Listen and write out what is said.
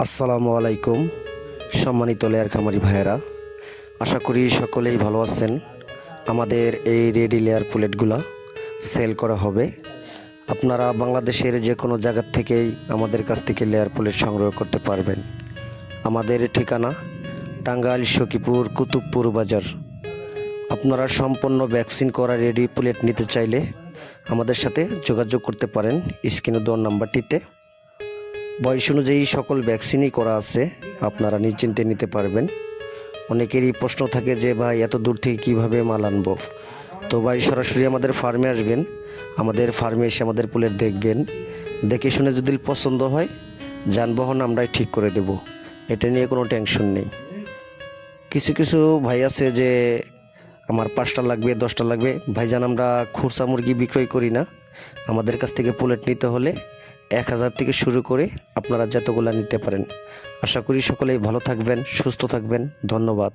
আসসালামু আলাইকুম। সম্মানিত লেয়ার খামারি ভাইয়েরা, আশা করি সকলেই ভালো আছেন। আমাদের এই রেডি লেয়ার পুলেটগুলা সেল করা হবে। আপনারা বাংলাদেশের যে কোনো জায়গার থেকেই আমাদের কাছ থেকে লেয়ার পুলেট সংগ্রহ করতে পারবেন। আমাদের ঠিকানা টাঙ্গাইল সখীপুর কুতুবপুর বাজার। আপনারা সম্পূর্ণ ভ্যাকসিন করা রেডি পুলেট নিতে চাইলে আমাদের সাথে যোগাযোগ করতে পারেন স্ক্রিনে দেওয়া নাম্বারটিতে। বয়স অনুযায়ী সকল ভ্যাকসিনই করা আছে, আপনারা নিশ্চিন্তে নিতে পারবেন। অনেকেরই প্রশ্ন থাকে যে ভাই এত দূর থেকে কীভাবে মাল আনবো। তো ভাই সরাসরি আমাদের ফার্মে আসবেন, আমাদের ফার্মে এসে আমাদের পুলেট দেখবেন, দেখে শুনে যদি পছন্দ হয় যানবাহন আমরাই ঠিক করে দেব, এটা নিয়ে কোনো টেনশন নেই। কিছু কিছু ভাই আছে যে আমার 5টা লাগবে 10টা লাগবে, ভাইজান আমরা খুরসা মুরগি বিক্রয় করি না। আমাদের কাছ থেকে পুলেট নিতে হলে 1000 থেকে শুরু করে আপনারা যতগুলা নিতে পারেন। আশা করি সকলেই ভালো থাকবেন, সুস্থ থাকবেন। ধন্যবাদ।